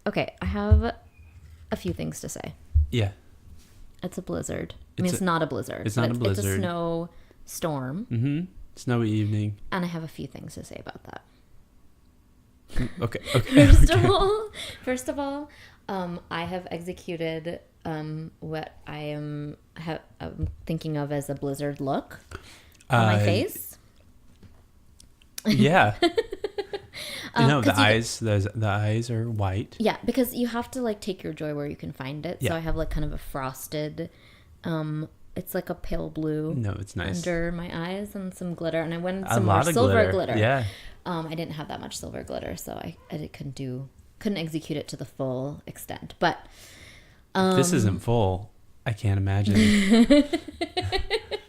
Okay, I have a few things to say. Yeah. It's a blizzard. It's not a blizzard. It's not a blizzard. It's a snow storm. Mm-hmm. Snowy evening. And I have a few things to say about that. Okay. First of all, I have executed what I'm thinking of as a blizzard look on my face. Yeah. The eyes are white. Yeah, because you have to like take your joy where you can find it. Yeah. So I have like kind of a frosted, it's like a pale blue. No, it's nice. Under my eyes and some glitter, and I went some more silver glitter. Yeah. I didn't have that much silver glitter, so I couldn't execute it to the full extent. But this isn't full. I can't imagine.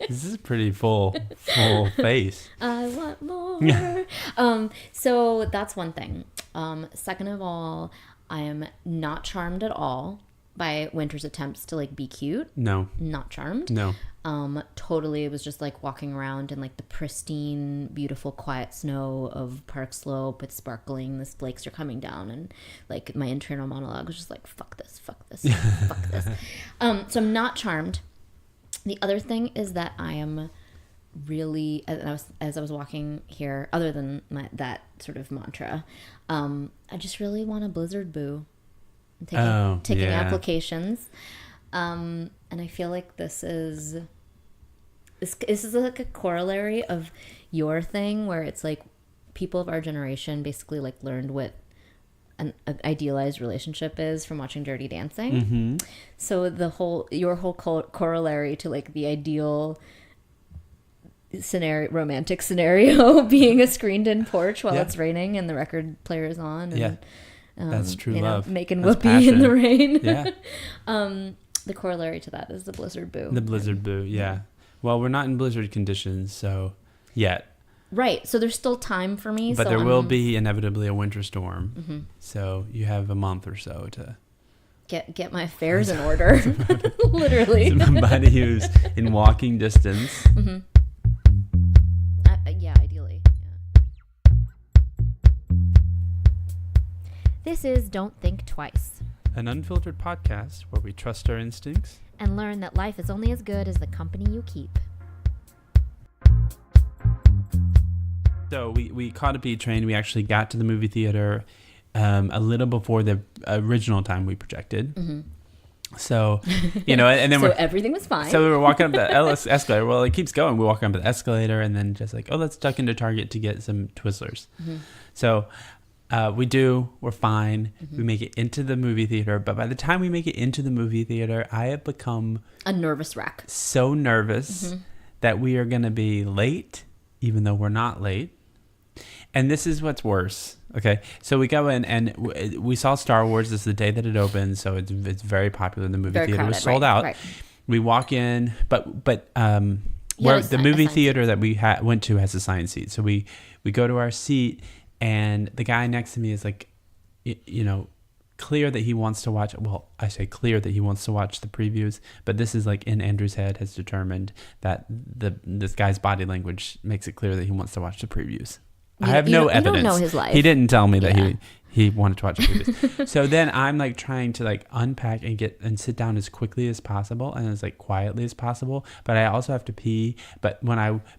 This is pretty full face. I want more. So that's one thing. Second of all, I am not charmed at all by Winter's attempts to like be cute. No. Not charmed. No. Totally. It was just like walking around in like the pristine, beautiful, quiet snow of Park Slope. It's sparkling. The flakes are coming down, and like my internal monologue was just like, "Fuck this, fuck this, fuck this." So I'm not charmed. The other thing is that I am really, as I was walking here, other than that sort of mantra, I just really want a blizzard boo. I'm taking applications, and I feel like this is like a corollary of your thing, where it's like people of our generation basically like learned what an idealized relationship is from watching Dirty Dancing. Mm-hmm. So your whole corollary to like the ideal romantic scenario being a screened-in porch while it's raining and the record player is on. And, that's true love. Making whoopee in the rain. Yeah. The corollary to that is the blizzard boo. The blizzard boo, yeah. Well, we're not in blizzard conditions, so yet. Right. So there's still time for me. But there will be inevitably a winter storm. Mm-hmm. So you have a month or so to get my affairs in order. Literally. Somebody who's in walking distance. Mm-hmm. Ideally. Yeah. This is Don't Think Twice, an unfiltered podcast where we trust our instincts and learn that life is only as good as the company you keep. So we caught a B train. We actually got to the movie theater a little before the original time we projected. Mm-hmm. So, and then so everything was fine. So we were walking up the escalator. Well, it keeps going. We walk up the escalator and then just like, let's duck into Target to get some Twizzlers. Mm-hmm. So we're fine. Mm-hmm. We make it into the movie theater. But by the time we make it into the movie theater, I have become a nervous wreck. So nervous that we are going to be late, even though we're not late. And this is what's worse. Okay, so we go in and we saw Star Wars. This is the day that it opened, so it's very popular. The movie theater crowded, was sold out. Right. We walk in, but where the movie theater that we went to has assigned seats. So we go to our seat, and the guy next to me is like, clear that he wants to watch. Well, I say clear that he wants to watch the previews, but this is like in Andrew's head has determined that this guy's body language makes it clear that he wants to watch the previews. I have no evidence. You don't know his life. He didn't tell me that he wanted to watch movies. So then I'm like trying to like unpack and sit down as quickly as possible and as like quietly as possible. But I also have to pee. But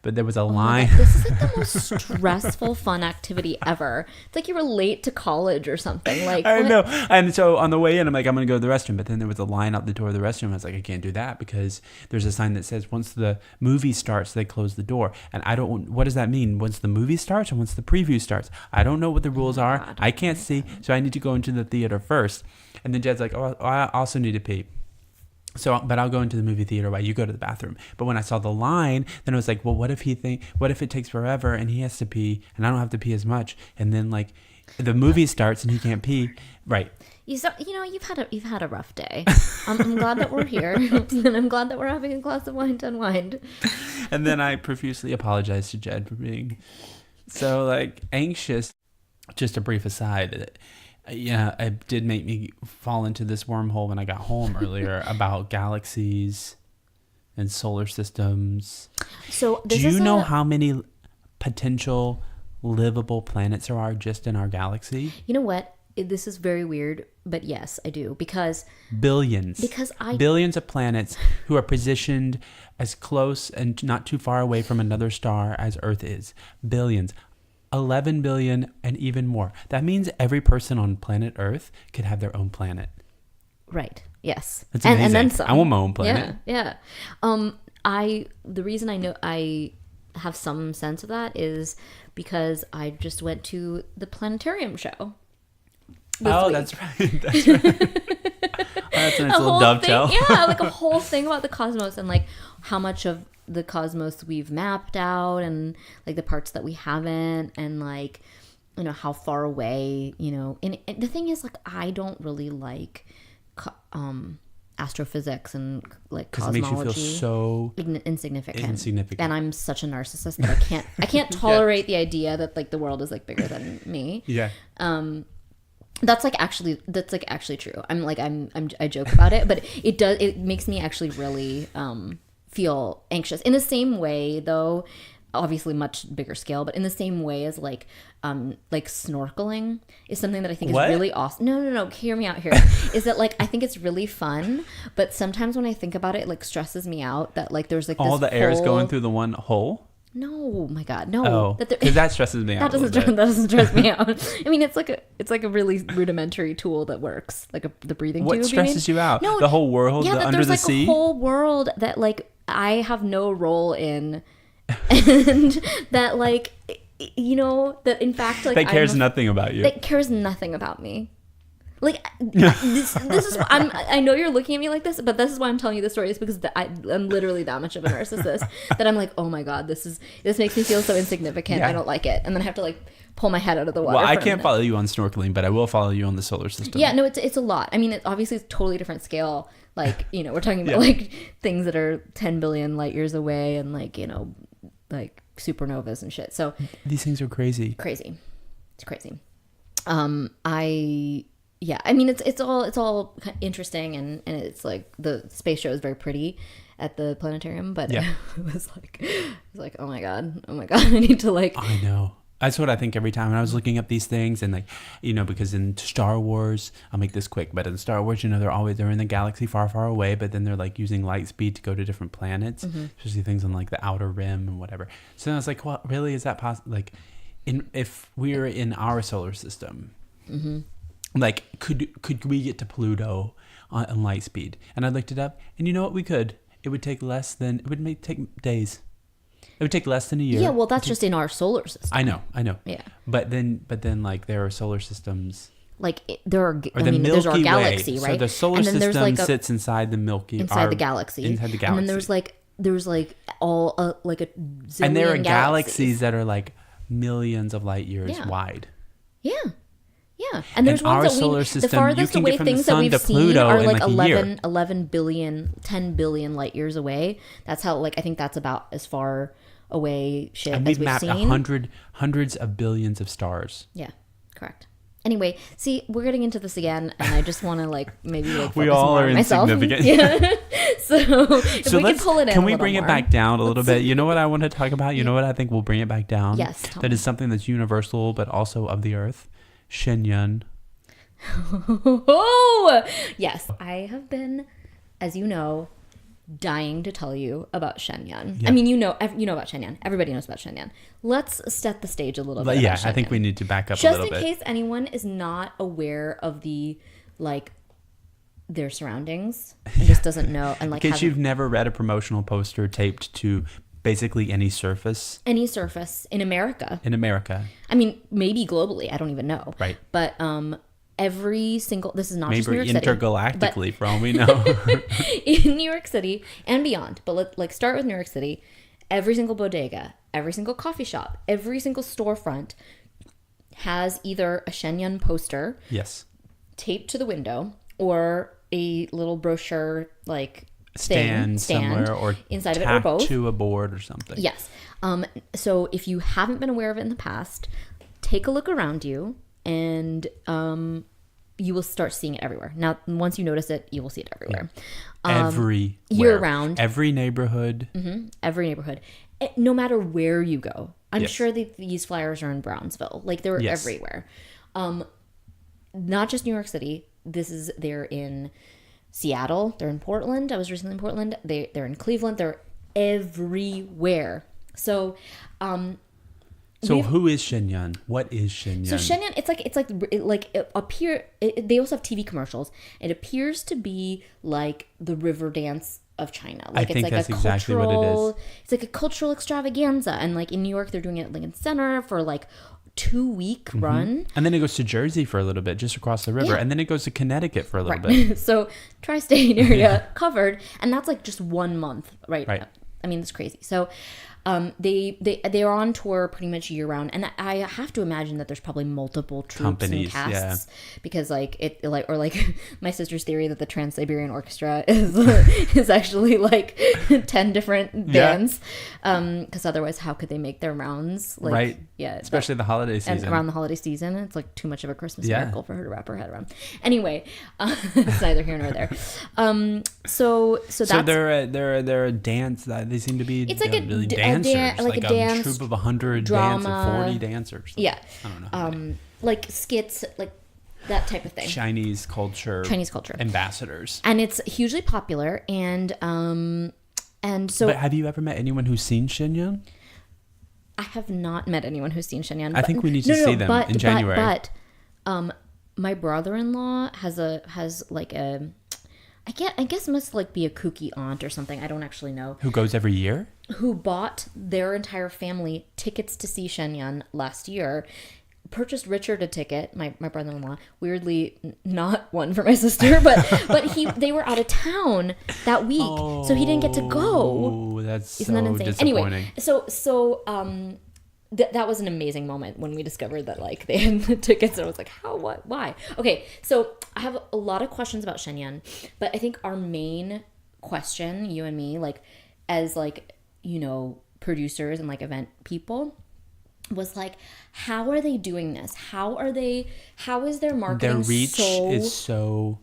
there was a line. This is like the most stressful fun activity ever. It's like you were late to college or something. Like I know. And so on the way in, I'm like, I'm going to go to the restroom. But then there was a line out the door of the restroom. I was like, I can't do that because there's a sign that says once the movie starts, they close the door. And what does that mean? Once the movie starts or once the preview starts? I don't know what the rules are. God. I can't see. So I need to go into the theater first. And then Jed's like, I also need to pee. But I'll go into the movie theater while you go to the bathroom. But when I saw the line, then it was like, well, what if it takes forever and he has to pee and I don't have to pee as much? And then like the movie starts and he can't pee. Right. You've had a rough day. I'm glad that we're here. And I'm glad that we're having a glass of wine to unwind. And then I profusely apologized to Jed for being so like anxious. Just a brief aside, it did make me fall into this wormhole when I got home earlier about galaxies and solar systems. So do you know how many potential livable planets there are just in our galaxy? You know what? this is very weird, but yes, I do, because Billions. I Billions of planets who are positioned as close and not too far away from another star as Earth is. Billions. 11 billion and even more. That means every person on planet Earth could have their own planet. right. Yes. That's amazing. And then some. I want my own planet. Yeah. The reason I know I have some sense of that is because I just went to the planetarium show. Oh, week. that's right. That's right. That's a nice little dovetail. Like a whole thing about the cosmos and like how much of the cosmos we've mapped out and like the parts that we haven't and like, you know, how far away, you know. And the thing is, like, I don't really like astrophysics and like cosmology. Because it makes you feel so insignificant. And I'm such a narcissist that I can't tolerate the idea that like the world is like bigger than me. Yeah. That's actually true. I joke about it, but it makes me actually really feel anxious in the same way, though, obviously much bigger scale, but in the same way as like snorkeling is something that I think is really awesome. No, hear me out here. Is that like I think it's really fun, but sometimes when I think about it, it like stresses me out that like there's like all the air is going through the one hole. No, my God, no. Oh, because that stresses me out. That doesn't stress me out. I mean, it's like a really rudimentary tool that works, like the breathing tube. What stresses you out? No, the whole world, that under the like sea. A whole world that like I have no role in, and that like, you know, that in fact like that cares nothing about you. That cares nothing about me. Like this is I know you're looking at me like this, but this is why I'm telling you the story is because I'm literally that much of a narcissist that I'm like, oh my God, this makes me feel so insignificant. Yeah. I don't like it, and then I have to like pull my head out of the water. Well, I can't follow you on snorkeling, but I will follow you on the solar system. Yeah, no, it's a lot. I mean, obviously it's totally different scale. Like, you know, we're talking about like things that are 10 billion light years away, and like, you know, like supernovas and shit. So these things are crazy. It's crazy. Yeah, I mean, it's all interesting, and it's like the space show is very pretty at the planetarium, but it was like, oh my god, I need to like. I know. That's what I think every time when I was looking up these things, and like, you know, because in Star Wars, I'll make this quick, but in Star Wars, you know, they're in the galaxy far, far away, but then they're like using light speed to go to different planets, especially things on like the outer rim and whatever. So then I was like, well, really, is that possible? Like, if we were in our solar system. Like, could we get to Pluto on light speed? And I looked it up, and you know what? We could. It would take take days. It would take less than a year. Yeah, well, that's just in our solar system. I know. Yeah. But then, like, there are solar systems. Like there's our Milky galaxy, Way. right? So the solar system sits inside the Milky inside the galaxy. Inside the galaxy. And then there's like all like a zillion and there are galaxies that are like millions of light years wide. Yeah. Yeah, and there's in our ones that solar system, the farthest you can away get from the things that sun we've to seen Pluto are in like like a year. 11 billion, 10 billion light years away. That's how, like, I think that's about as far away shit and as we've mapped seen. hundreds of billions of stars. Yeah, correct. Anyway, see, we're getting into this again, and I just want to like maybe like we focus all more are on myself. insignificant. Yeah. So we can pull it in. Can we bring it back down a little bit? You know what I want to talk about? You know what I think we'll bring it back down? Yes. That is something that's universal, but also of the Earth. Shenyun. Oh, yes. I have been, as you know, dying to tell you about Shenyun. Yeah. I mean, you know about Shenyun. Everybody knows about Shenyun. Let's set the stage a little bit. Yeah, I think we need to back up just a little bit. Just in case anyone is not aware of their surroundings and just doesn't know. And like, in case you've never read a promotional poster taped to basically any surface in America. I mean, maybe globally. I don't even know. Right. But every single, this is not just New York City. Maybe intergalactically, for all we know. In New York City and beyond. But let's start with New York City. Every single bodega, every single coffee shop, every single storefront has either a Shenyun poster, yes, taped to the window, or a little brochure stand somewhere, or inside of it, or both, to a board or something. Yes. So if you haven't been aware of it in the past, take a look around you, and you will start seeing it everywhere. Now, once you notice it, you will see it everywhere. Yeah. Everywhere. Year round. Every neighborhood. Mm-hmm. Every neighborhood. No matter where you go. I'm sure that these flyers are in Brownsville. Like, they're everywhere. not just New York City. They're in Seattle. They're in Portland. I was recently in Portland. They're in Cleveland. They're everywhere. So, who is Shenyang? What is Shenyang? So Shenyang, it appear. They also have TV commercials. It appears to be like the river dance of China. Like I think that's exactly what it is. It's like a cultural extravaganza, and like in New York, they're doing it at Lincoln Center for like 2-week run, and then it goes to Jersey for a little bit, just across the river, and then it goes to Connecticut for a little bit. So tri-state area covered, and that's like just 1 month, right? I mean, it's crazy. So they're on tour pretty much year round, and I have to imagine that there's probably multiple troops companies and casts because like my sister's theory that the Trans-Siberian Orchestra is actually like 10 different bands, because otherwise how could they make their rounds, like, right? Yeah, especially the holiday season. And around the holiday season, it's like too much of a Christmas miracle for her to wrap her head around. Anyway, it's neither here nor there. So that's, they're a dance that they seem to be. It's like a dancers, like a dance, troop of 100 drama, 40 dancers. Yeah, I don't know. Like skits, like that type of thing. Chinese culture ambassadors, and it's hugely popular. And so. But have you ever met anyone who's seen Shenyang? I have not met anyone who's seen Shenyang. I think we need to see them in January. But my brother-in-law has like a. I guess it must like be a kooky aunt or something. I don't actually know. Who goes every year? Who bought their entire family tickets to see Shenyang last year. Purchased Richard a ticket, my brother-in-law. Weirdly, not one for my sister, but they were out of town that week, so he didn't get to go. Oh, that's Isn't so that insane? disappointing. Anyway, so that was an amazing moment when we discovered that like they had the tickets, and I was like, how, what, why? Okay, so I have a lot of questions about Shenyang, but I think our main question, you and me, like as like, you know, producers and like event people, was like, how are they doing this? How is their marketing? Their reach is so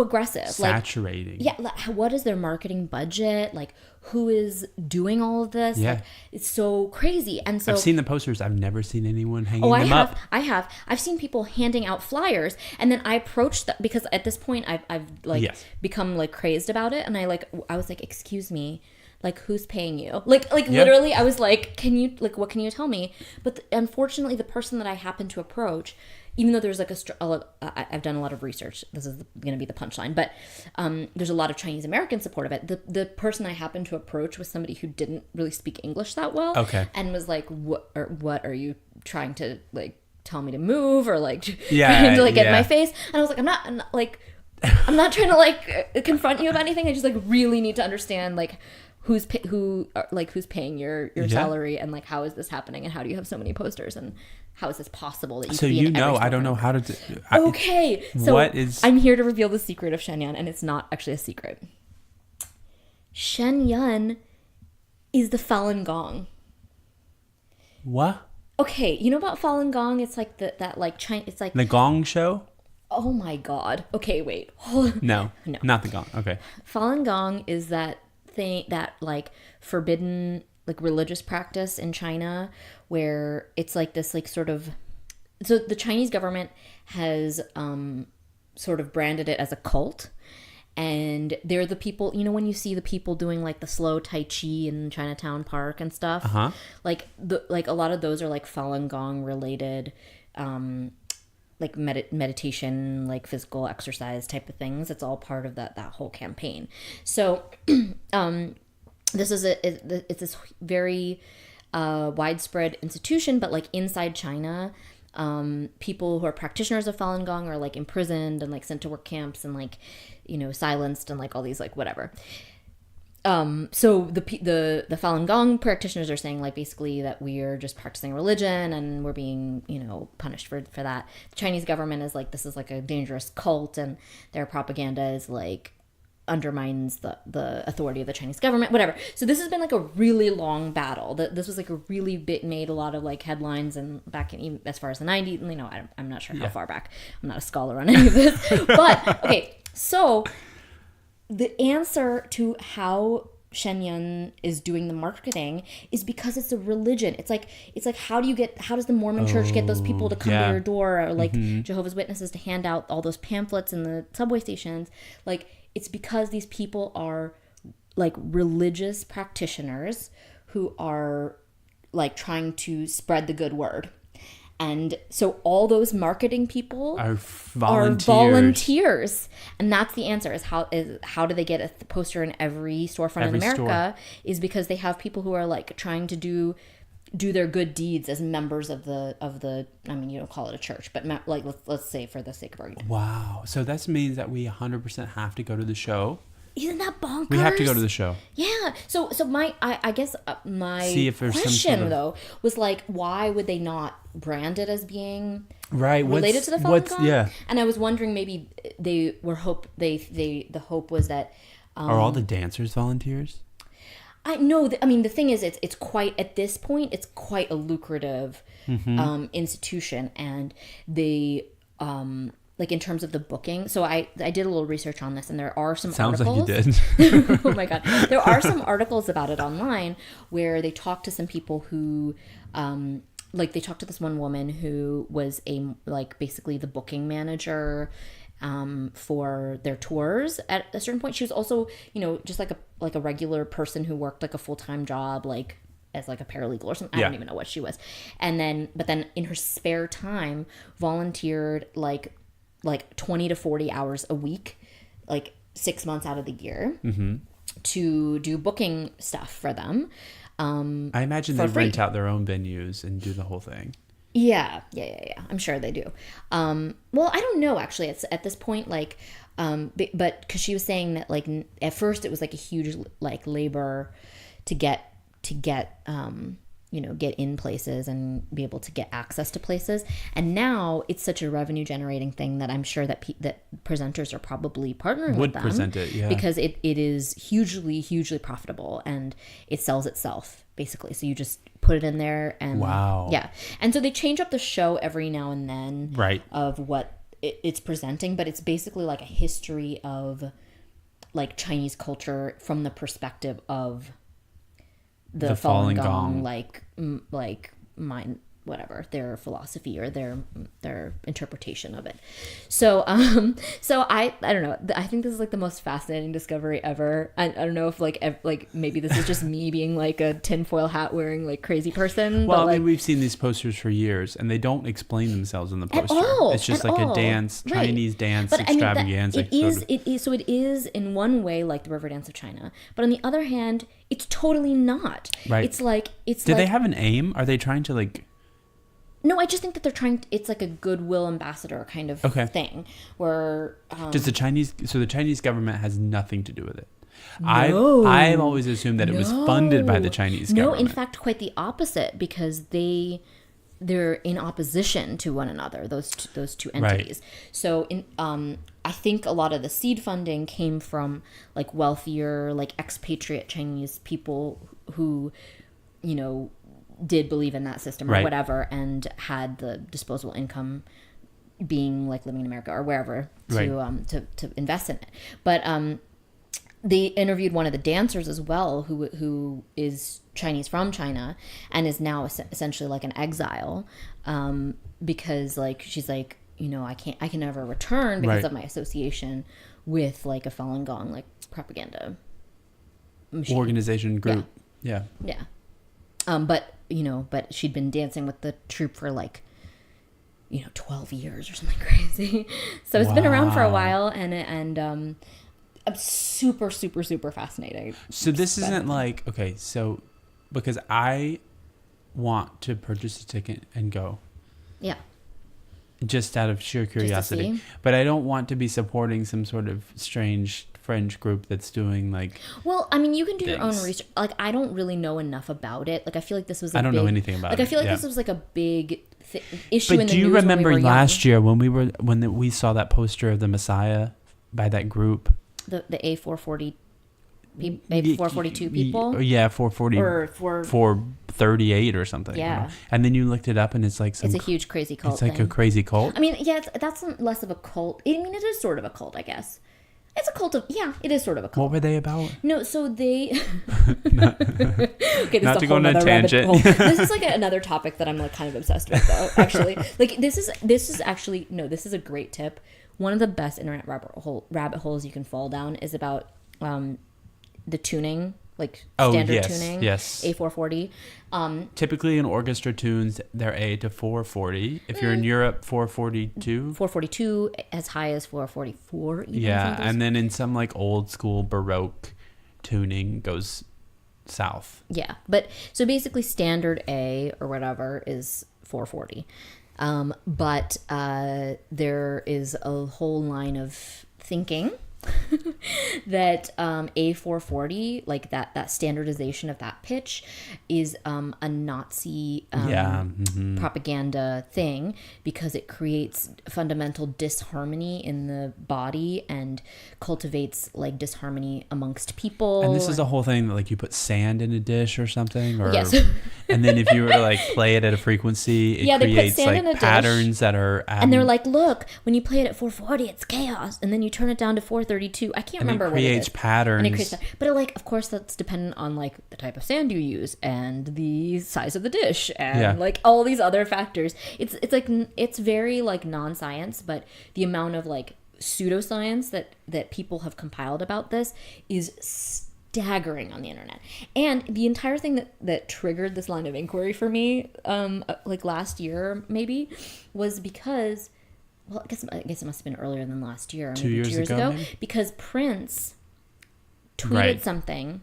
aggressive, saturating. Like, what is their marketing budget? Like, who is doing all of this? Yeah. Like, it's so crazy. And so I've seen the posters. I've never seen anyone hanging them up. I've seen people handing out flyers, and then I approached that because at this point I've like become like crazed about it, and I was like, excuse me, like, who's paying you? Like literally, I was like, what can you tell me? But unfortunately, the person that I happened to approach, even though there's like I've done a lot of research. This is going to be the punchline, but there's a lot of Chinese American support of it. The person I happened to approach was somebody who didn't really speak English that well. Okay. And was like, what are you trying to like tell me to move, or like trying to like get in my face? And I was like, I'm not trying to like confront you about anything. I just like really need to understand like who's paying your salary, and like how is this happening, and how do you have so many posters, and how is this possible that you so can be you in know every I don't know how to do, okay, so what I'm here to reveal the secret of Shenyang, and it's not actually a secret. Shenyang is the Falun Gong. What? Okay, you know about Falun Gong? It's like that like China. It's like the Gong Show. Oh my god. Okay, wait. No, not the Gong. Okay. Falun Gong is that thing, that like forbidden like religious practice in China, where it's like this like sort of, so the Chinese government has sort of branded it as a cult, and they're the people, you know, when you see the people doing like the slow tai chi in Chinatown Park and stuff, like a lot of those are like Falun Gong related like meditation, like physical exercise type of things. It's all part of that whole campaign. So this is it's this very widespread institution, but like inside China, people who are practitioners of Falun Gong are like imprisoned and like sent to work camps and like, you know, silenced and like all these like whatever. So the Falun Gong practitioners are saying like basically that we're just practicing religion and we're being, you know, punished for that. The Chinese government is like, this is like a dangerous cult, and their propaganda is like undermines the authority of the Chinese government, whatever. So this has been like a really long battle. This was like a really made a lot of like headlines, and back in even as far as the 90s, you know, I'm not sure how far back. I'm not a scholar on any of this, but okay. So the answer to how Shenyang is doing the marketing is because it's a religion. It's like how does the Mormon church get those people to come to your door, or like Jehovah's Witnesses to hand out all those pamphlets in the subway stations? Like, it's because these people are like religious practitioners who are like trying to spread the good word. And so all those marketing people are volunteers. And that's the answer, is how do they get a poster in every storefront in America is because they have people who are like trying to do their good deeds as members of the I mean, you don't call it a church, but like let's say for the sake of argument. Wow. So that means that we 100% have to go to the show. Isn't that bonkers? We have to go to the show. Yeah. So I guess my See if there's question though was like, why would they not brand it as being right related to the Falun Gong? Yeah. And I was wondering, maybe the hope was that are all the dancers volunteers? I know. I mean, the thing is, it's quite, at this point, it's quite a lucrative institution, and they like in terms of the booking. So I did a little research on this, and there are some articles. Sounds like you did. Oh my god, there are some articles about it online where they talk to some people who. Like, they talked to this one woman who was basically the booking manager for their tours at a certain point. She was also, just like a regular person who worked like a full-time job, like as like a paralegal or something. I don't even know what she was. But then in her spare time volunteered like 20 to 40 hours a week, like 6 months out of the year to do booking stuff for them. I imagine they rent out their own venues and do the whole thing. Yeah. I'm sure they do. Well, I don't know, actually. It's at this point, like, but because she was saying that, like, at first it was like a huge like labor to get get in places and be able to get access to places. And now it's such a revenue generating thing that I'm sure that presenters are probably partnering with them. Would present it, yeah. Because it is hugely, hugely profitable, and it sells itself, basically. So you just put it in there and... Wow. Yeah. And so they change up the show every now and then. Right. Of what it's presenting, but it's basically like a history of like Chinese culture from the perspective of the Falun Gong, like mind, whatever, their philosophy or their interpretation of it. So I don't know. I think this is like the most fascinating discovery ever. I don't know if like maybe this is just me being like a tinfoil hat wearing like crazy person. Well, I mean, we've seen these posters for years, and they don't explain themselves in the poster. It's just like a dance, Chinese dance extravaganza. It is in one way like the River Dance of China, but on the other hand, it's totally not. Right. Do they have an aim? Are they trying to like... No, I just think that they're trying to, it's like a goodwill ambassador kind of thing where... Does the Chinese government has nothing to do with it? No. I've always assumed that it was funded by the Chinese government. No, in fact, quite the opposite, because they're in opposition to one another, those two entities. Right. So I think a lot of the seed funding came from like wealthier, like expatriate Chinese people who, did believe in that system or whatever, and had the disposable income, being like living in America or wherever, to invest in it. But they interviewed one of the dancers as well, who is Chinese from China and is now essentially like an exile, because like she's like, I can never return because of my association with like a Falun Gong like propaganda machine. Organization group. Yeah. But she'd been dancing with the troupe for like 12 years or something crazy. So it's been around for a while, and super, super, super fascinating. So this isn't like, okay, so because I want to purchase a ticket and go. Yeah. Just out of sheer curiosity. But I don't want to be supporting some sort of strange fringe group that's doing like... Well, I mean, you can do your own research. Like, I don't really know enough about it. Like, I feel like this was I don't know anything about it. Like, I feel like this was like a big issue in the news. But do you remember last year when we saw that poster of the Messiah by that group? The A440... A442 people? Yeah, 440 or 438 or something. Yeah. And then you looked it up and it's like it's a huge crazy cult. It's like a crazy cult. I mean, yeah, that's less of a cult. I mean, it is sort of a cult, I guess. It's a cult of, yeah, it is sort of a cult. What were they about? No, so they. Okay, this Not is to a go whole on a nother tangent. rabbit hole. This is like another topic that I'm like kind of obsessed with, though. Actually, like this is actually no, this is a great tip. One of the best internet rabbit holes you can fall down is about the tuning, like standard tuning. Yes. A440. Typically in orchestra tunes, they're A to 440. If you're in Europe, 442. 442, as high as 444. Even Yeah, sometimes. and then in some like old school Baroque tuning goes south. Yeah, but so basically standard A or whatever is 440. But there is a whole line of thinking that A440, like that standardization of that pitch, is a Nazi propaganda thing, because it creates fundamental disharmony in the body and cultivates like disharmony amongst people. And this is a whole thing that like you put sand in a dish or something, or Yes. and then if you were to like play it at a frequency, it They put creates sand like in a dish, patterns that are and they're like, look, when you play it at 440, it's chaos, and then you turn it down to 432. I can't remember what it is. Patterns. And it creates patterns. But like, of course, that's dependent on like the type of sand you use and the size of the dish and like all these other factors. It's like it's very like non-science, but the amount of like pseudoscience that people have compiled about this is staggering on the internet. And the entire thing that triggered this line of inquiry for me, like last year maybe, was because. Well, I guess it must have been earlier than last year. 2 years ago, maybe? Because Prince tweeted something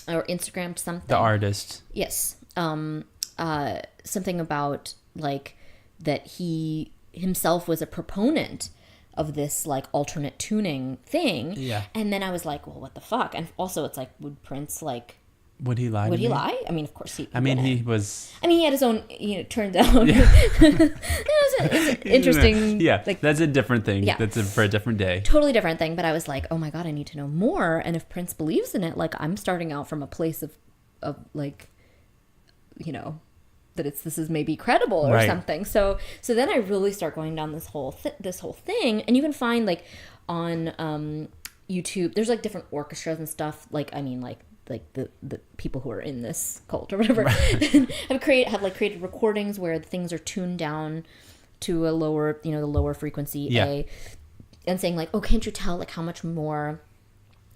or Instagrammed something. The artist. Yes. Something about like that he himself was a proponent of this like alternate tuning thing. Yeah. And then I was like, well, what the fuck? And also it's like, would Prince like... Would he lie? Would he lie? I mean, of course he. I mean, wouldn't. he was. I mean, he had his own. Turned out. It's an interesting. Yeah, like, that's a different thing. Yeah. That's for a different day. Totally different thing. But I was like, oh my god, I need to know more. And if Prince believes in it, like I'm starting out from a place of like, that this is maybe credible or something. So then I really start going down this whole thing, and you can find like on YouTube, there's like different orchestras and stuff. Like I mean like the people who are in this cult or whatever have created recordings where the things are tuned down to a lower, the lower frequency A, and saying like, oh, can't you tell like how much more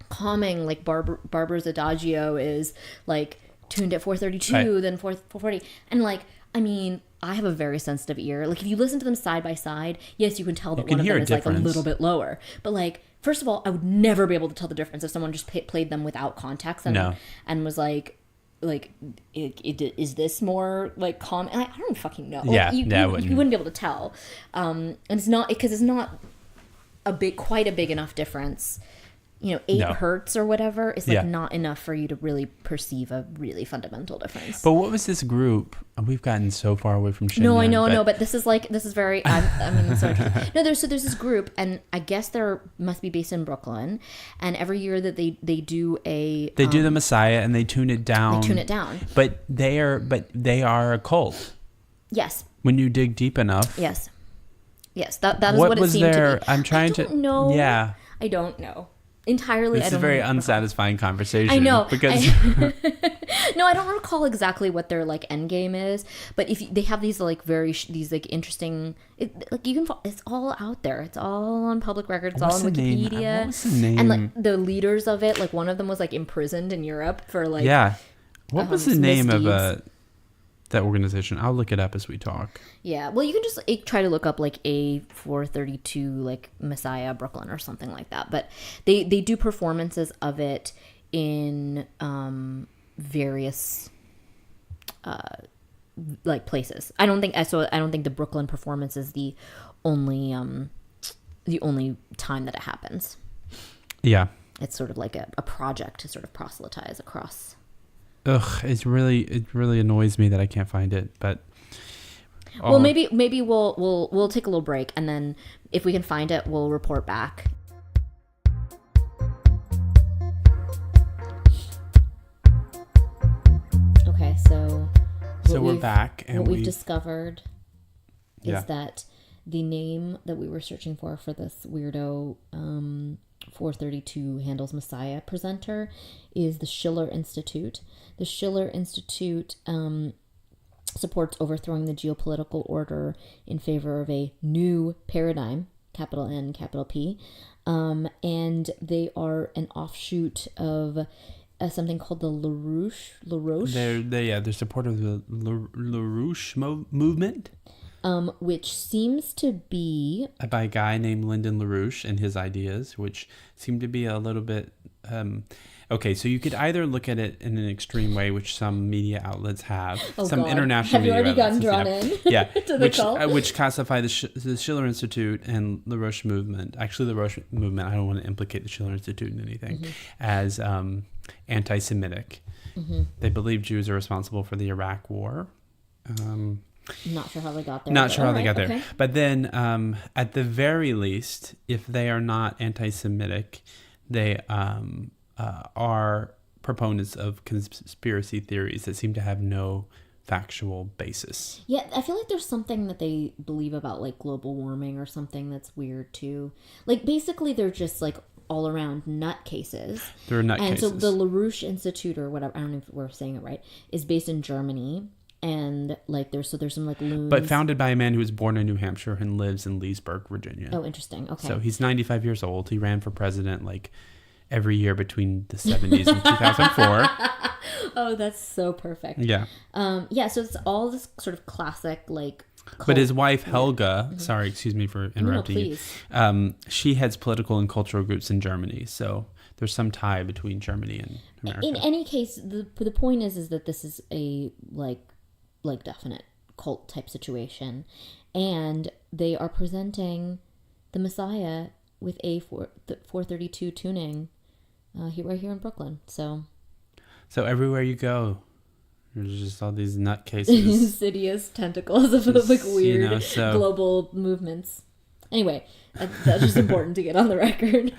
calming like Barbara's Adagio is like tuned at 432 than 440, and like I mean, I have a very sensitive ear. Like if you listen to them side by side, yes, you can tell that one of them is like a little bit lower, but like. First of all, I would never be able to tell the difference if someone just played them without context and was like, is this more like calm? And I don't fucking know. Yeah, you wouldn't be able to tell. And it's not because it's not quite a big enough difference. 8 hertz or whatever is like not enough for you to really perceive a really fundamental difference. But what was this group? We've gotten so far away from Shenyang. No, I know, but this is very. I mean, it's so interesting. No, there's this group, and I guess they must be based in Brooklyn, and every year that they do do the Messiah and they tune it down. But they are a cult. Yes. When you dig deep enough. Yes. That is what it seemed to be. I'm trying to. know. Yeah. I don't know. Entirely. This is a very unsatisfying conversation. I know. Because no, I don't recall exactly what their like end game is, but if they have these like these like interesting, it's all out there. It's all on public record. It's all on Wikipedia. What was the name? And like the leaders of it, like one of them was like imprisoned in Europe for like What was the name misdeeds. of that organization? I'll look it up as we talk. Yeah, well, you can just try to look up like A432 like Messiah Brooklyn or something like that. But they do performances of it in various like places. I don't think the Brooklyn performance is the only time that it happens. Yeah, it's sort of like a project to sort of proselytize across. Ugh, it really annoys me that I can't find it, but well, maybe we'll take a little break, and then if we can find it, we'll report back. Okay, so we're back, and what we've discovered is that the name that we were searching for this weirdo 432 Handel's Messiah presenter is the Schiller Institute. The Schiller Institute supports overthrowing the geopolitical order in favor of a new paradigm, capital N, capital P. And they are an offshoot of something called the LaRoche. They're supportive of the LaRoche movement. Which seems to be by a guy named Lyndon LaRouche and his ideas, which seem to be a little bit okay. So you could either look at it in an extreme way, which some media outlets have, some international. Have you media already gotten drawn in? Yeah, to the cult? Which classify the Schiller Institute and LaRouche movement. Actually, the LaRouche movement. I don't want to implicate the Schiller Institute in anything, as anti-Semitic. They believe Jews are responsible for the Iraq War. Not sure how they got there. Not sure how they got there. Okay. But then, at the very least, if they are not anti-Semitic, they are proponents of conspiracy theories that seem to have no factual basis. Yeah, I feel like there's something that they believe about like global warming or something that's weird too. Like basically they're just like all around nutcases. They're nutcases. And so the LaRouche Institute or whatever, I don't know if we're saying it right, is based in Germany. And like there's some like loons. But founded by a man who was born in New Hampshire and lives in Leesburg, Virginia. Oh, interesting. Okay. So he's 95 years old. He ran for president like every year between the 70s and 2004. Oh, that's so perfect. Yeah. Yeah, so it's all this sort of classic like cult. But his wife Helga, sorry, excuse me for interrupting you. She heads political and cultural groups in Germany. So there's some tie between Germany and America. In any case, the point is that this is a like definite cult type situation, and they are presenting the Messiah with a 432 tuning right here in Brooklyn. So everywhere you go, there's just all these nutcases, insidious tentacles of like weird global movements. Anyway, that's just important to get on the record.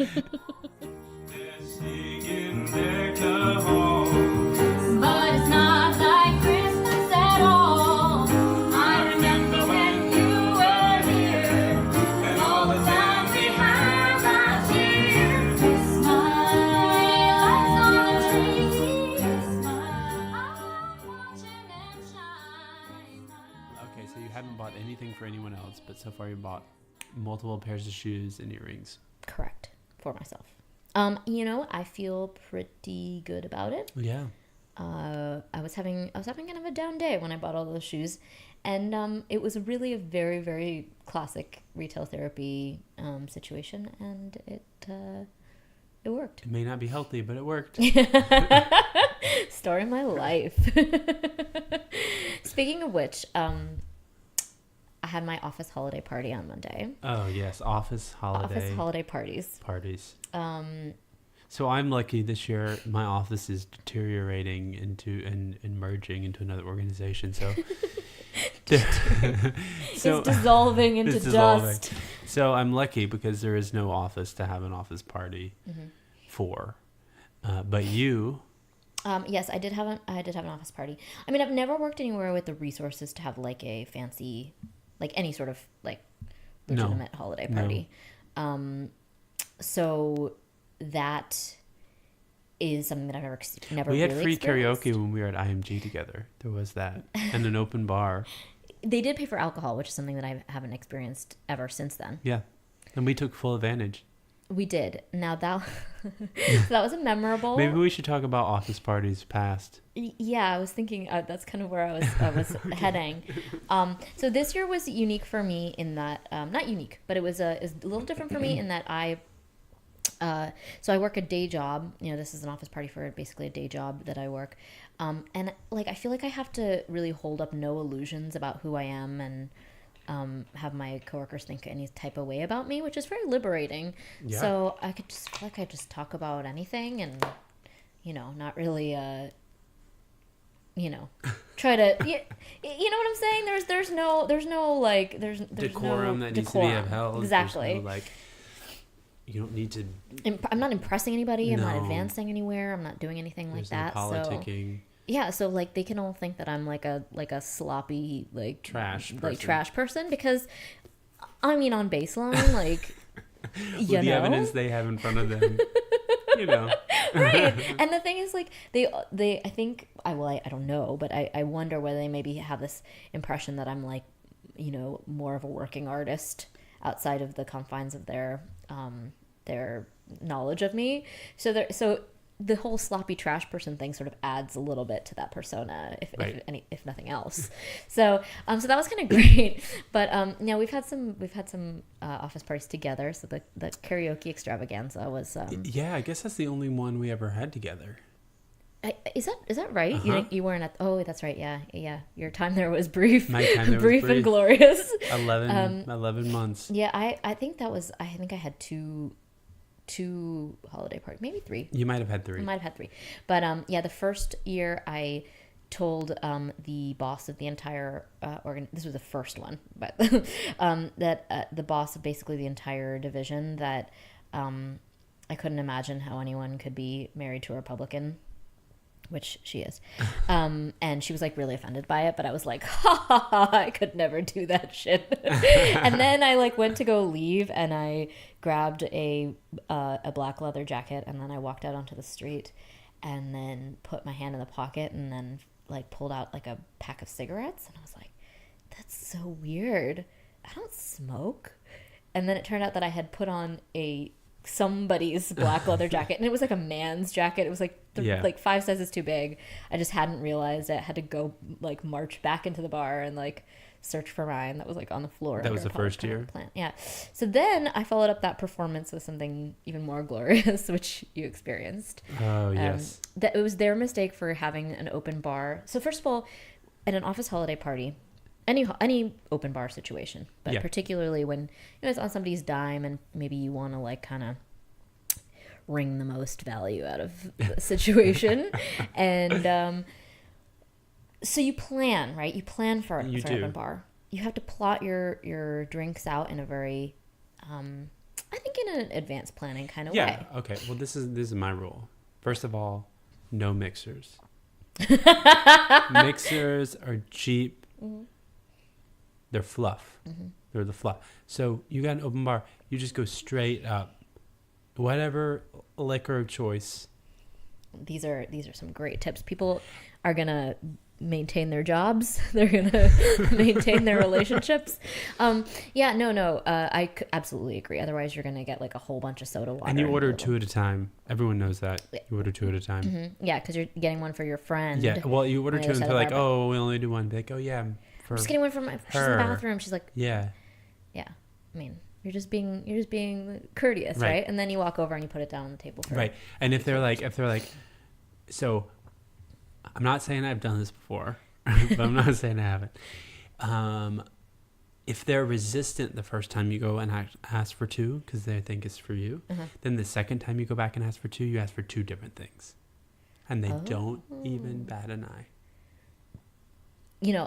But it's not like Christmas at all. I remember when you were here, and all the time we had last year. Smile, lights on the tree. Smile, I'm watching them shine. Okay, so you haven't bought anything for anyone else, but so far you bought multiple pairs of shoes and earrings. Correct, for myself. I feel pretty good about it. Yeah. I was having kind of a down day when I bought all those shoes, and it was really a very, very classic retail therapy situation, and it worked. It may not be healthy, but it worked. Story of my life. Speaking of which, I had my office holiday party on Monday. Oh yes, office holiday parties. So I'm lucky this year. My office is deteriorating into and merging into another organization. So, it's dissolving into dust. So I'm lucky because there is no office to have an office party for. But you. Yes, I did have an office party. I mean, I've never worked anywhere with the resources to have like a fancy, like any sort of like legitimate holiday party. No. So that is something that I've never. We had really free experienced. karaoke when we were at IMG together. There was that, and an open bar. They did pay for alcohol, which is something that I haven't experienced ever since then. Yeah, and we took full advantage. We did. Now that that was a memorable. Maybe we should talk about office parties past. Yeah, I was thinking that's kind of where I was heading. So this year was unique for me in that not unique, but it was a little different for me in that so I work a day job. This is an office party for basically a day job that I work, and like I feel like I have to really hold up no illusions about who I am and. Have my coworkers think any type of way about me, which is very liberating. Yeah. So I could just feel like I just talk about anything and, not really, try to, you know what I'm saying? There's no decorum no that needs to be upheld. Exactly. No, you don't need to. I'm not impressing anybody. I'm No. not advancing anywhere. I'm not doing anything like that. No politicking. So. Yeah, so like they can all think that I'm like a sloppy trash person because I mean on baseline With the evidence they have in front of them. You know. Right. And the thing is, like, they I think, I don't know, but I wonder whether they maybe have this impression that I'm, like, you know, more of a working artist outside of the confines of their knowledge of me. So the whole sloppy trash person thing sort of adds a little bit to that persona, if nothing else. So so that was kind of great. But yeah, we've had some office parties together. So the karaoke extravaganza was. Yeah, I guess that's the only one we ever had together. Is that right? Uh-huh. You weren't at. Oh, that's right. Yeah. Your time there was brief. My time there was brief and glorious. 11 months. Yeah, I think that was. I think I had two holiday parties, maybe three. You might have had three. I might have had three. But yeah, the first year I told the boss of the entire this was the first one, but that the boss of basically the entire division that I couldn't imagine how anyone could be married to a Republican, which she is. And she was like really offended by it, but I was like, ha ha ha, I could never do that shit. And then I like went to go leave and I grabbed a black leather jacket and then I walked out onto the street and then put my hand in the pocket and then like pulled out like a pack of cigarettes. And I was like, that's so weird. I don't smoke. And then it turned out that I had put on somebody's black leather jacket, and it was like a man's jacket. It was like like 5 sizes too big. I just hadn't realized it. I had to go like march back into the bar and like search for mine that was like on the floor. That was the first year. Plant. Yeah. So then I followed up that performance with something even more glorious, which you experienced. Oh yes. That it was their mistake for having an open bar. So first of all, at an office holiday party, any open bar situation, but particularly when it's on somebody's dime and maybe you want to like kind of wring the most value out of the situation, and so you plan, right? You plan for an open bar. You have to plot your drinks out in a very, I think, in an advanced planning kind of way. Yeah. Okay. Well, this is my rule. First of all, no mixers. Mixers are cheap. Mm-hmm. They're fluff. Mm-hmm. They're the fluff. So you got an open bar. You just go straight up. Whatever liquor of choice. These are some great tips. People are gonna maintain their jobs. They're gonna maintain their relationships. I absolutely agree. Otherwise, you're gonna get like a whole bunch of soda water. And you order 2 at a time. Everyone knows that. You order 2 at a time. Mm-hmm. Yeah, because you're getting one for your friend. Yeah. Well, you order 2 and they're like, oh, we only do one. They go, yeah. I'm just getting one from she's in the bathroom. She's like, yeah. I mean, you're just being courteous, right? And then you walk over and you put it down on the table for right. And if they're like, so I'm not saying I've done this before, but I'm not saying I haven't. If they're resistant the first time you go and ask for 2 because they think it's for you, then the second time you go back and ask for 2, you ask for 2 different things, and they don't even bat an eye.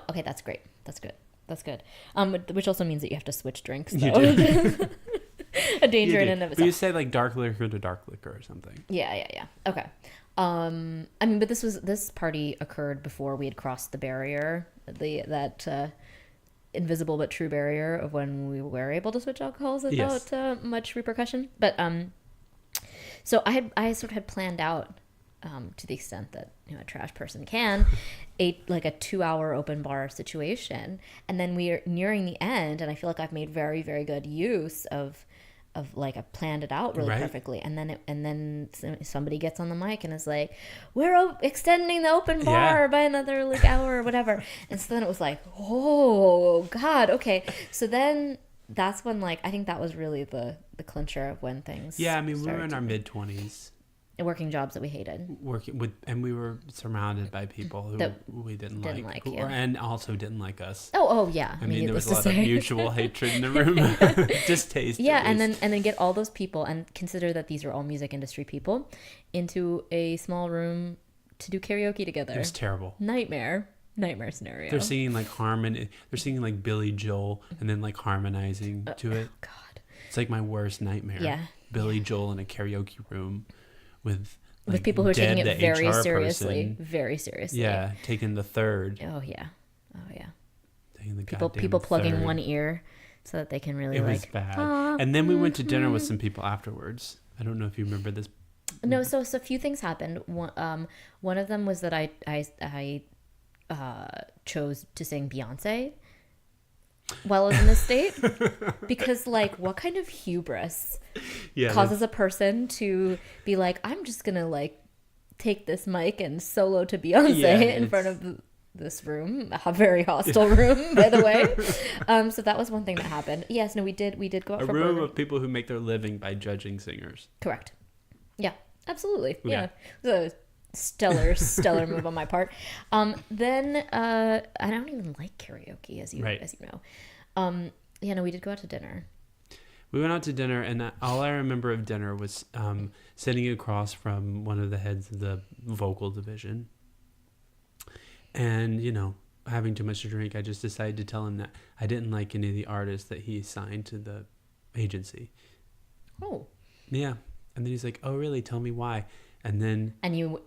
Okay, that's great. That's good. Which also means that you have to switch drinks, though. You do. A danger in and of itself. But you say like dark liquor to dark liquor or something. Yeah. Okay. I mean, but this party occurred before we had crossed the barrier, that invisible but true barrier of when we were able to switch alcohols without much repercussion. But so I sort of had planned out, to the extent that a trash person can, a 2-hour open bar situation, and then we are nearing the end, and I feel like I've made very, very good use of like I've planned it out really perfectly, and then somebody gets on the mic and is like, we're extending the open bar by another hour or whatever, and so then it was like, oh God, okay, so then that's when I think that was really the clincher of when things we were in our mid-20s. Working jobs that we hated. And we were surrounded by people who we didn't like and also didn't like us. Oh yeah. I mean, there was a lot of mutual hatred in the room. Distaste. Yeah, and then get all those people, and consider that these are all music industry people, into a small room to do karaoke together. It was terrible. Nightmare scenario. They're singing they're singing like Billy Joel and then like harmonizing to it. Oh God. It's like my worst nightmare. Yeah. Billy Joel in a karaoke room. With people who are taking it very HR seriously. person. Very seriously. Yeah, taking the third. Oh, yeah. Taking the people plugging third. one ear so that they can really It was like. bad. "Ah, And then we went to dinner with some people afterwards. I don't know if you remember this. No, so a few things happened. One of them was that I chose to sing Beyonce while I was in this state because, like, what kind of hubris causes a person to be like, I'm just gonna like take this mic and solo to Beyonce in front of this room, a very hostile room, by the way. So that was one thing that happened. Yes, no, we did go out a for room burger. of people who make their living by judging singers. Correct. Yeah, absolutely. Yeah. It was a stellar move on my part. Then I don't even like karaoke, as you know. Yeah, no, we did go out to dinner. We went out to dinner, and all I remember of dinner was sitting across from one of the heads of the vocal division. And, you know, having too much to drink, I just decided to tell him that I didn't like any of the artists that he signed to the agency. Oh. Yeah. And then he's like, oh, really? Tell me why. And then... And you were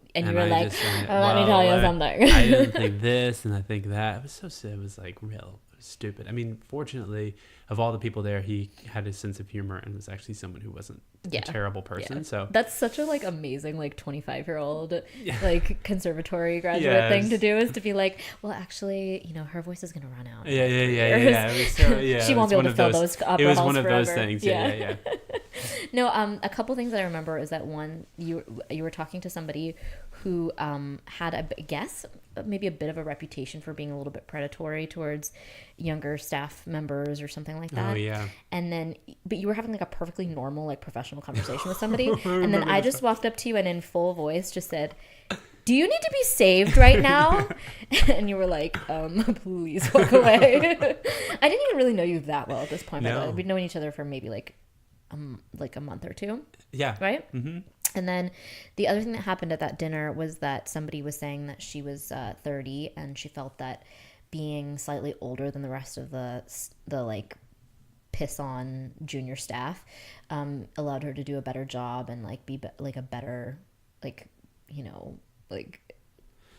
like, said, let me tell you something. I didn't think this, and I think that. It was so sad. It was like real stupid. I mean, fortunately, of all the people there, he had a sense of humor and was actually someone who wasn't a terrible person. So that's such a like amazing like 25-year-old like conservatory graduate thing to do, is to be like, well, actually, you know, her voice is gonna run out. Yeah. It was so, she won't be able to fill those opera It was halls one of forever. those things. Yeah. No, a couple things that I remember is that one, you were talking to somebody who had maybe a bit of a reputation for being a little bit predatory towards younger staff members or something like that. Oh yeah. And then, but you were having like a perfectly normal like professional conversation with somebody, and then I just walked up to you and in full voice just said, do you need to be saved right now? And you were like, please walk away. I didn't even really know you that well at this point. No. We'd known each other for maybe like a month or two. Yeah. Right? Mm-hmm. And then the other thing that happened at that dinner was that somebody was saying that she was 30 and she felt that being slightly older than the rest of the like piss on junior staff allowed her to do a better job and like be like a better like, you know, like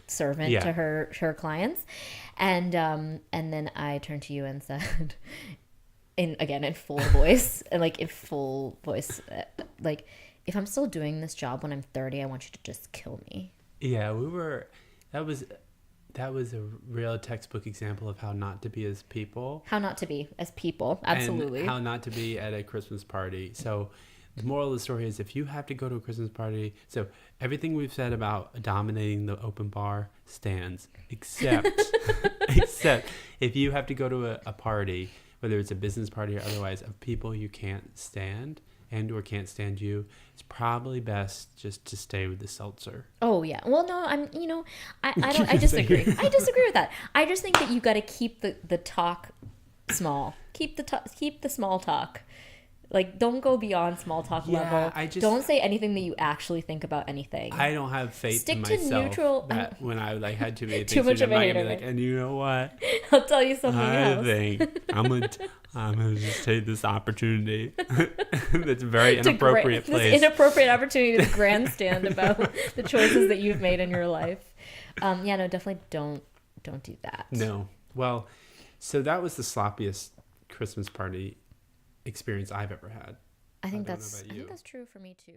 servant to her clients. And then I turned to you and said in full voice and like in full voice like, if I'm still doing this job when I'm 30, I want you to just kill me. Yeah, that was a real textbook example of how not to be as people. How not to be as people, absolutely. And how not to be at a Christmas party. So the moral of the story is if you have to go to a Christmas party, so everything we've said about dominating the open bar stands, except if you have to go to a party, whether it's a business party or otherwise, of people you can't stand and or can't stand you, it's probably best just to stay with the seltzer. Oh yeah. Well, no, I disagree. I disagree with that. I just think that you got to keep the talk small. Keep the small talk. Like, don't go beyond small talk level. Don't say anything that you actually think about anything. I don't have faith Stick in to myself neutral. that when I like had to be Too much of a hater. like, and you know what? I'll tell you something else. think I'm gonna just take this opportunity. That's a very inappropriate place. This inappropriate opportunity to grandstand about the choices that you've made in your life. Yeah, no, definitely don't do that. No. Well, so that was the sloppiest Christmas party experience I've ever had. I think that's true for me too.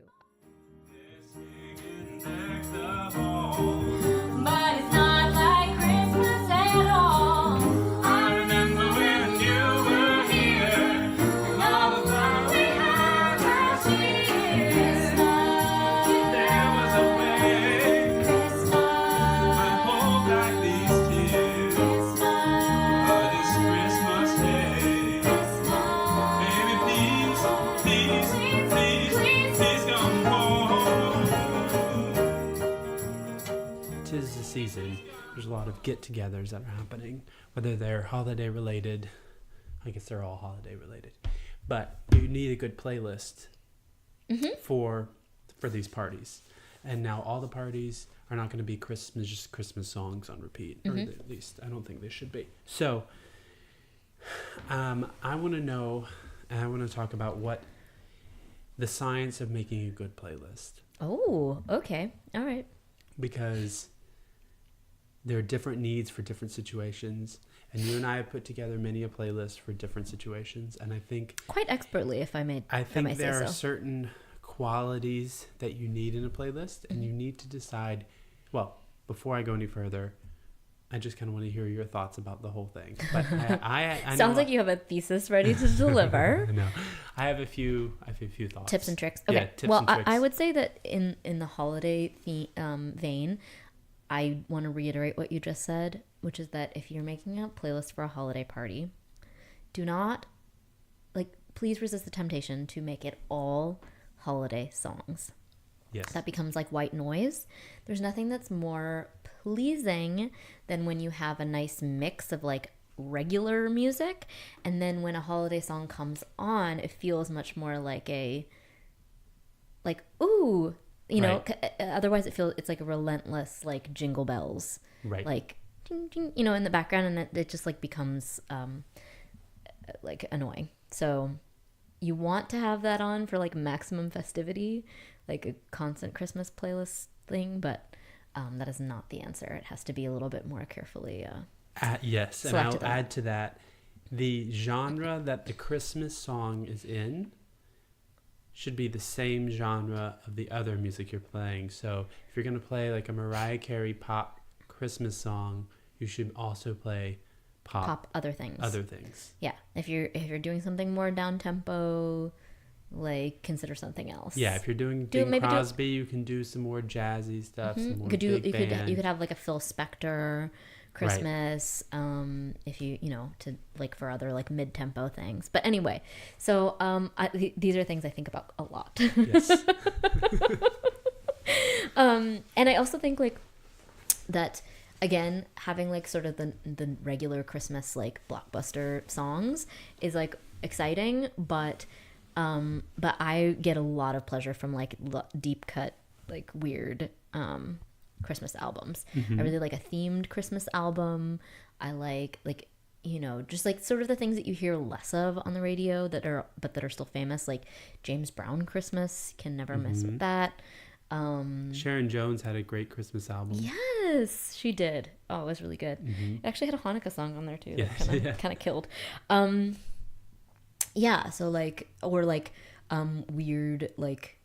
But it's not like Christmas at all. I remember when you were here, and all the fun we had last year. Christmas, there was a way. Christmas, I hold back these tears. Christmas, this Christmas day. Christmas, baby, please come home. 'Tis the season. There's a lot of get-togethers that are happening, whether they're holiday related. I guess they're all holiday related, but you need a good playlist for these parties. And now all the parties are not going to be just Christmas songs on repeat, or at least I don't think they should be. So I want to know, and I want to talk about what the science of making a good playlist. Oh, okay. All right. Because there are different needs for different situations. And you and I have put together many a playlist for different situations. And I think Quite expertly, if I may say there are so. certain qualities that you need in a playlist, and you need to decide. Well, before I go any further, I just kind of want to hear your thoughts about the whole thing. But I Sounds know, like you have a thesis ready to deliver. I know. I have a few thoughts. Tips and tricks. Yeah, Okay. tips Well, and tricks. I would say that in the holiday vein, I want to reiterate what you just said, which is that if you're making a playlist for a holiday party, do not, please resist the temptation to make it all holiday songs. Yes. That becomes like white noise. There's nothing that's more pleasing than when you have a nice mix of like regular music, and then when a holiday song comes on, it feels much more like ooh, you know. Otherwise it's like a relentless like jingle bells, Right. like ding, ding, you know, in the background, and it just like becomes like annoying. So you want to have that on for like maximum festivity, like a constant Christmas playlist thing, but that is not the answer. It has to be a little bit more carefully Yes, and selected I'll out. add to that, the genre that the Christmas song is in should be the same genre of the other music you're playing. So if you're going to play like a Mariah Carey pop Christmas song, you should also play pop other things. other things. Yeah, if you're doing something more down tempo, like consider something else. Yeah, if you're doing Bing Crosby, you can do some more jazzy stuff. Some more big band. You could have like a Phil Spector Christmas, if you know, to like for other like mid tempo things. But anyway, so these are things I think about a lot. Yes. And I also think like that, again, having like sort of the regular Christmas like blockbuster songs is like exciting, but I get a lot of pleasure from like deep cut, like weird Christmas albums. I really like a themed Christmas album. I like, you know, just like sort of the things that you hear less of on the radio that are still famous, like James Brown Christmas. Can never miss with that. Sharon Jones had a great Christmas album. Yes, she did. Oh, it was really good. It actually had a Hanukkah song on there too. Yeah, That kind of killed. Yeah, so like, or like weird, like,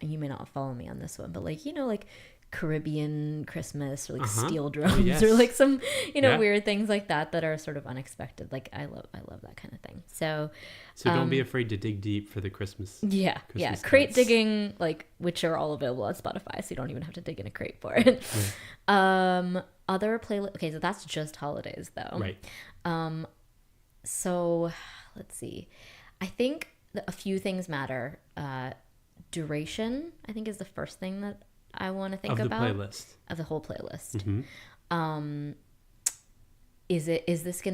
you may not follow me on this one, but like, you know, like Caribbean Christmas, or like steel drums, yes. or like some, you know, Yeah. weird things like that are sort of unexpected. Like I love that kind of thing. So don't be afraid to dig deep for the Christmas. yeah, Christmas crate cuts. digging, like, which are all available on Spotify, so you don't even have to dig in a crate for it. Other playlist. Okay, so that's just holidays though. Right. So let's see. I think that a few things matter. Duration, I think, is the first thing that I want to think Of the about. playlist. Of the whole playlist. Mhm. Is this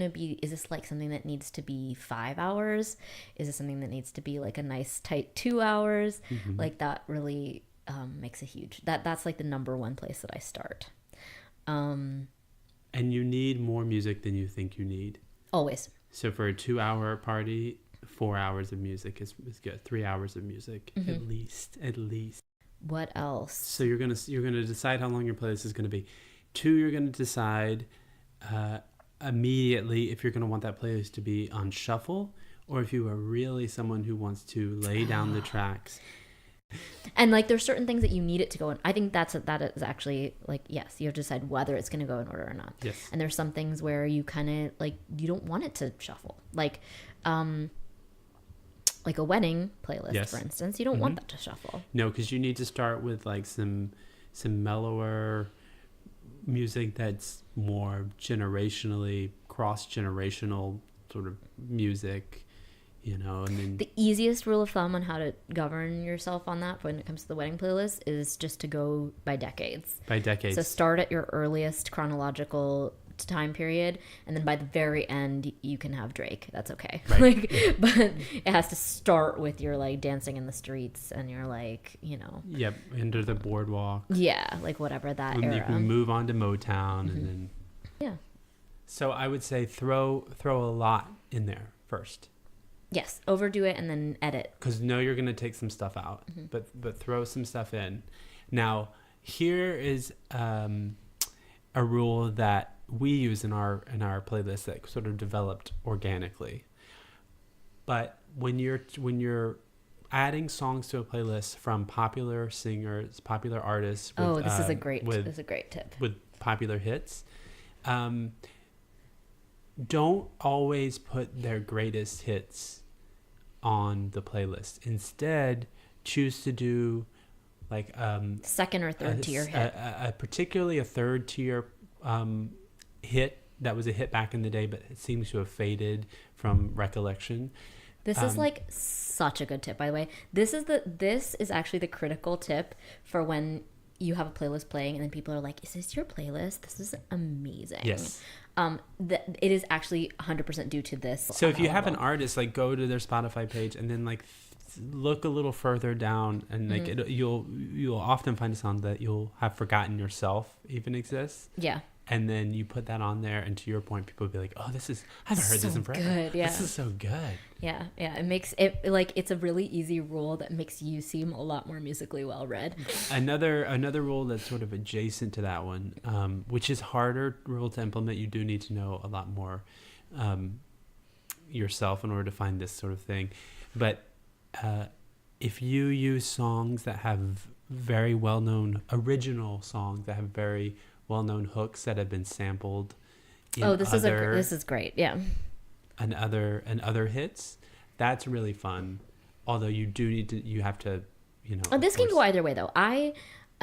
like something that needs to be 5 hours? Is it something that needs to be like a nice tight 2 hours? Like that really makes a huge, that's like the number one place that I start. And you need more music than you think you need. Always. So for a 2-hour party, 4 hours of music is good. 3 hours of music at least. What else? So you're gonna decide how long your playlist is gonna be. 2, you're gonna decide immediately if you're gonna want that playlist to be on shuffle, or if you are really someone who wants to lay down the tracks. And like there's certain things that you need it to go in. I think that is actually like, yes, you have to decide whether it's going to go in order or not. Yes. And there's some things where you kind of like, you don't want it to shuffle. Like a wedding playlist, Yes. for instance, you don't want that to shuffle. No, because you need to start with like some mellower music that's more cross-generational sort of music, you know. And then The easiest rule of thumb on how to govern yourself on that when it comes to the wedding playlist is just to go by decades. by decades. So start at your earliest chronological time period, and then by the very end you can have Drake. That's okay. Right. But it has to start with your like dancing in the streets and you're like, you know, Yep, Under the Boardwalk. yeah, like whatever that And you era. can move on to Motown, and then. Yeah. So I would say throw a lot in there first, Yes, overdo it and then edit. because you're gonna take some stuff out, but throw some stuff in. Now here is a rule that we use in our playlist that sort of developed organically. But when you're adding songs to a playlist from popular singers, popular artists, with, this is a great tip. with popular hits, don't always put their greatest hits on the playlist. Instead, choose to do like Second or third tier hit. Particularly a third tier hit that was a hit back in the day, but it seems to have faded from recollection. This is like such a good tip, by the way. This is actually the critical tip for when you have a playlist playing and then people are like, "Is this your playlist? This is amazing." Yes. It is actually 100% due to this. So if you have an artist, like go to their Spotify page and then like look a little further down, and like you'll often find a song that you'll have forgotten yourself even exists. Yeah. And then you put that on there, and to your point, people will be like, "Oh, I haven't heard this in forever. Good, yeah. This is so good." Yeah. It makes it like it's a really easy rule that makes you seem a lot more musically well read. Another rule that's sort of adjacent to that one, which is harder rule to implement. You do need to know a lot more yourself in order to find this sort of thing. But if you use songs that have very well-known original songs that have very well-known hooks that have been sampled This is great. Yeah. and other hits, that's really fun. Although you have to This can go either way though.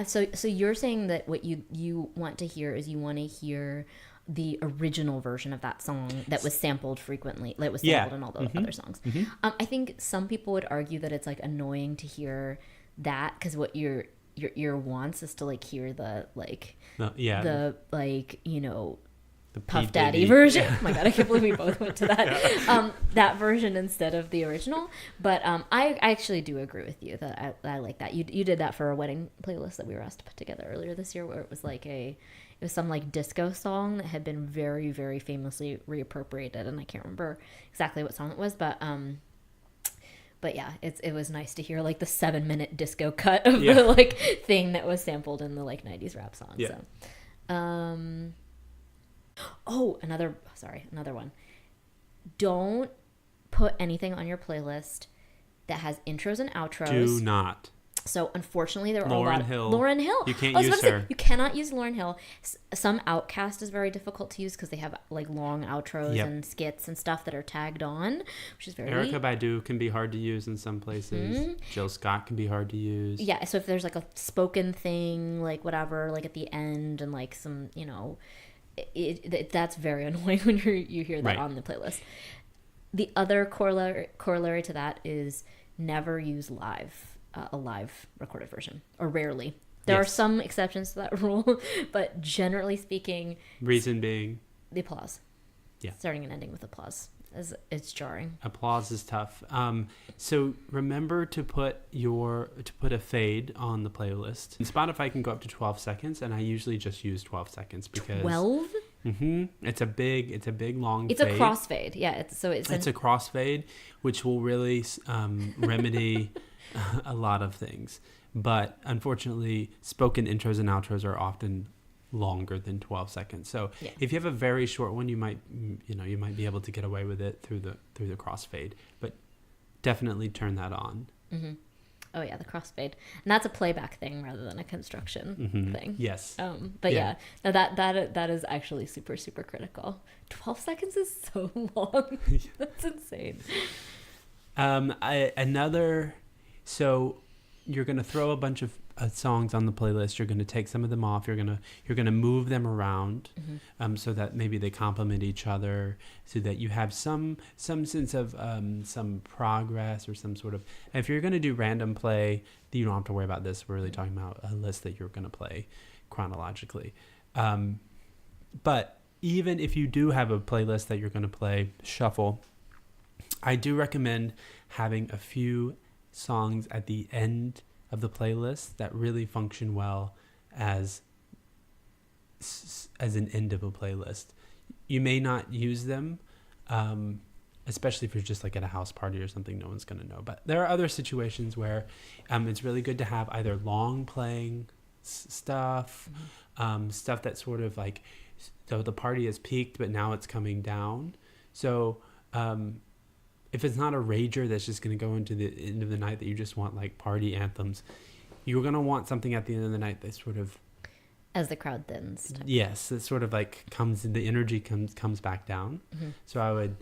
So you're saying that what you want to hear is you want to hear the original version of that song that was sampled frequently, like was sampled in all the other songs. I think some people would argue that it's like annoying to hear that because what your ear wants is to like hear the like the like the Puff P. Daddy Diddy version. Oh my god, I can't believe we both went to that that version instead of the original. But I actually do agree with you that I like that. You did that for a wedding playlist that we were asked to put together earlier this year, where it was like it was some like disco song that had been very, very famously reappropriated, and I can't remember exactly what song it was, but yeah, it was nice to hear like the 7-minute disco cut of the like thing that was sampled in the like 90s rap song. Yeah. So another one. Don't put anything on your playlist that has intros and outros. Do not. So unfortunately, there are Lauryn a lot. Hill. Lauren Hill. You can't I was use about to her. say, you cannot use Lauren Hill. Some Outcast is very difficult to use because they have like long outros and skits and stuff that are tagged on, which is very. Erykah Badu can be hard to use in some places. Jill Scott can be hard to use. Yeah, so if there's like a spoken thing, like whatever, like at the end, and like some, that's very annoying when you hear that on the playlist. The other corollary to that is never use a live recorded version, or rarely. There are some exceptions to that rule, but generally speaking, reason being the applause. Yeah. Starting and ending with applause it's jarring. Applause is tough. So remember to put a fade on the playlist. And Spotify can go up to 12 seconds, and I usually just use 12 seconds because 12. It's a big long. It's fade. a crossfade. Yeah. It's a crossfade, which will really remedy a lot of things. But unfortunately, spoken intros and outros are often longer than 12 seconds. So if you have a very short one, you might be able to get away with it through the crossfade. But definitely turn that on. Oh yeah, the crossfade, and that's a playback thing rather than a construction thing. Yes. But no, that is actually super, super critical. 12 seconds is so long. That's insane. So you're gonna throw a bunch of songs on the playlist. You're gonna take some of them off. You're gonna move them around, so that maybe they complement each other, so that you have some sense of some progress or some sort of. If you're gonna do random play, you don't have to worry about this. We're really talking about a list that you're gonna play chronologically. But even if you do have a playlist that you're gonna play shuffle, I do recommend having a few songs at the end of the playlist that really function well as an end of a playlist. You may not use them, especially if you're just like at a house party or something. No one's going to know. But there are other situations where it's really good to have either long playing stuff, stuff that's sort of like, so the party has peaked, but now it's coming down. So if it's not a rager that's just going to go into the end of the night that you just want like party anthems, you're going to want something at the end of the night that sort of, As the crowd thins. yes, it sort of like the energy comes back down. So I would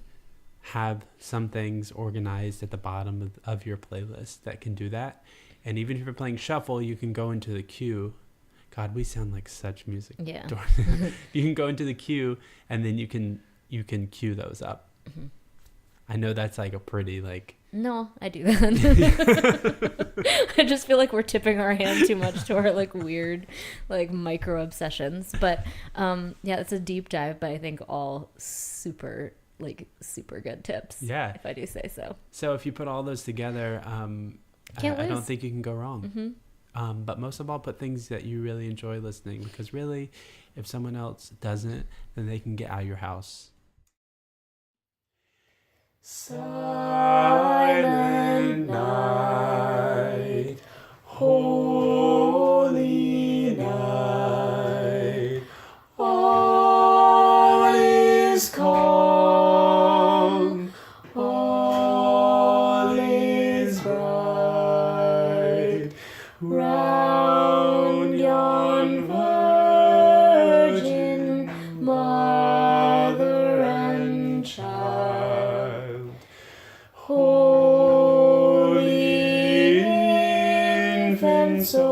have some things organized at the bottom of your playlist that can do that. And even if you're playing shuffle, you can go into the queue. God, we sound like such music. Yeah. You can go into the queue, and then you can queue those up. I know that's like a pretty like. No, I do that. I just feel like we're tipping our hand too much to our like weird, like micro obsessions. But yeah, it's a deep dive, but I think all super good tips. Yeah. If I do say so. So if you put all those together, I don't lose. think you can go wrong. But most of all, put things that you really enjoy listening, because really, if someone else doesn't, then they can get out of your house. Silent night, holy night, all is calm, all is bright, round yon virgin mother and child. Holy infant, so